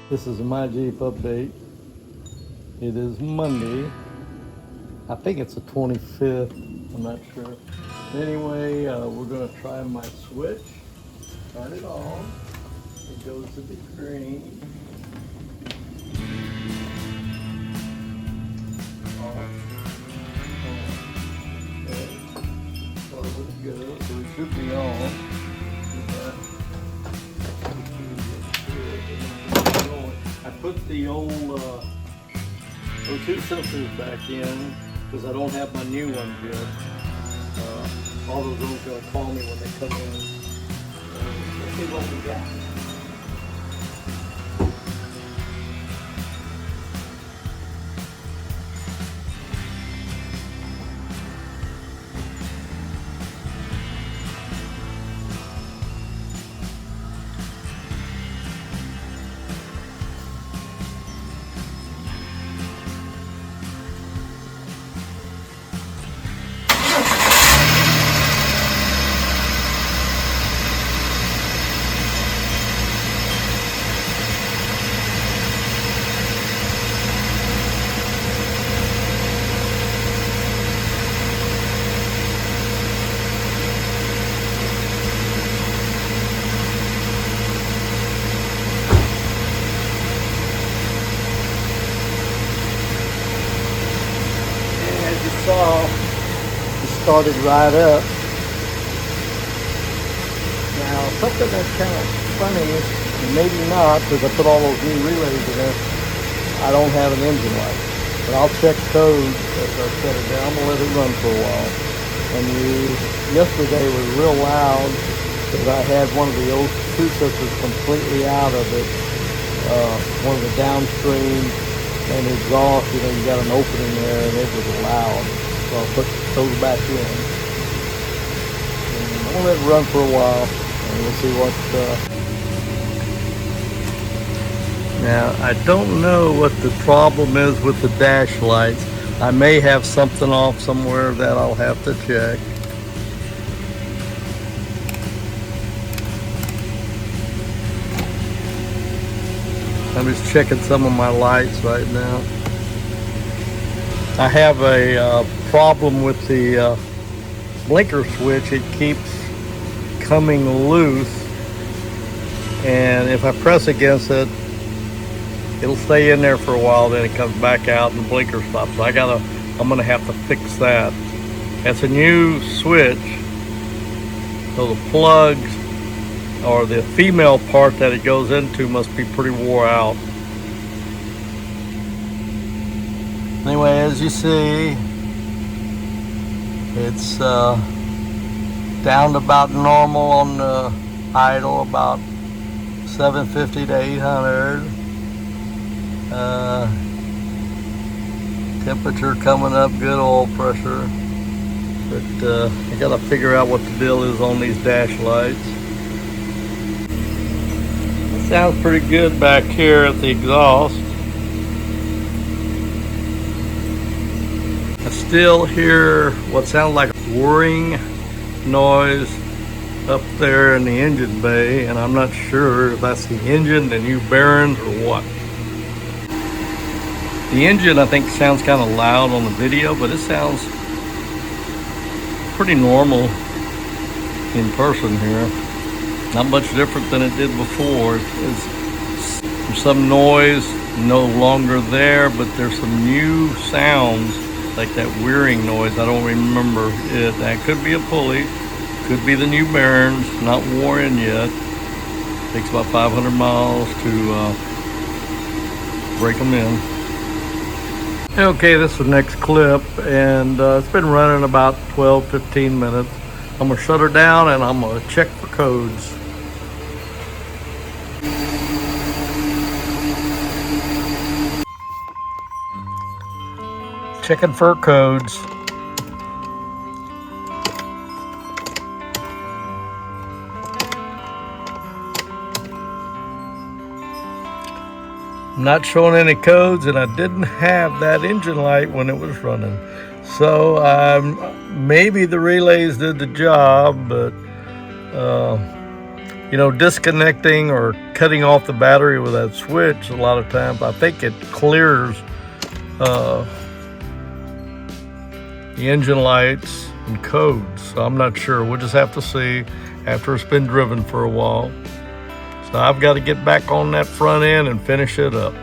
This is my Jeep update. It is Monday. I think it's the 25th. I'm not sure. Anyway, we're going to try my switch. Turn it on. It goes to the green. Off. Okay. So it goes. So it should be on. I put the old O2 sensors back in because I don't have my new ones yet. All those are going to call me when they come in. Let's see what we got. Saw it started right up. Now something that's kind of funny, and maybe not, because I put all those new relays in there, I don't have an engine light. But I'll check code as I set it down. I'm gonna let it run for a while. And yesterday was real loud because I had one of the old two sensors completely out of it. One of the downstream and exhaust, you got an opening there and it was loud. So I'll put those back in. And I'm gonna let it run for a while and we'll see what. Now, I don't know what the problem is with the dash lights. I may have something off somewhere that I'll have to check. I'm just checking some of my lights right now. I have a problem with the blinker switch. It keeps coming loose, and if I press against it, it'll stay in there for a while, then it comes back out and the blinker stops. So I'm gonna have to fix that. It's a new switch, so the plugs or the female part that it goes into must be pretty wore out. Anyway, as you see, it's down to about normal on the idle, about 750 to 800. Temperature coming up, good oil pressure. But I gotta figure out what the deal is on these dash lights. It sounds pretty good back here at the exhaust. I still hear what sounds like a whirring noise up there in the engine bay, and I'm not sure if that's the engine, the new bearings, or what. The engine, I think, sounds kind of loud on the video, but it sounds pretty normal in person here. Not much different than it did before. There's some noise no longer there, but there's some new sounds, like that whirring noise. I don't remember it. That could be a pulley, could be the new bearings, not worn in yet. Takes about 500 miles to break them in. Okay, this is the next clip, and it's been running about 12-15 minutes. I'm gonna shut her down and I'm gonna check for codes. Checking for codes. Not showing any codes, and I didn't have that engine light when it was running. So maybe the relays did the job, but You know, disconnecting or cutting off the battery with that switch, a lot of times, I think it clears the engine lights and codes. So I'm not sure. We'll just have to see after it's been driven for a while. So I've got to get back on that front end and finish it up.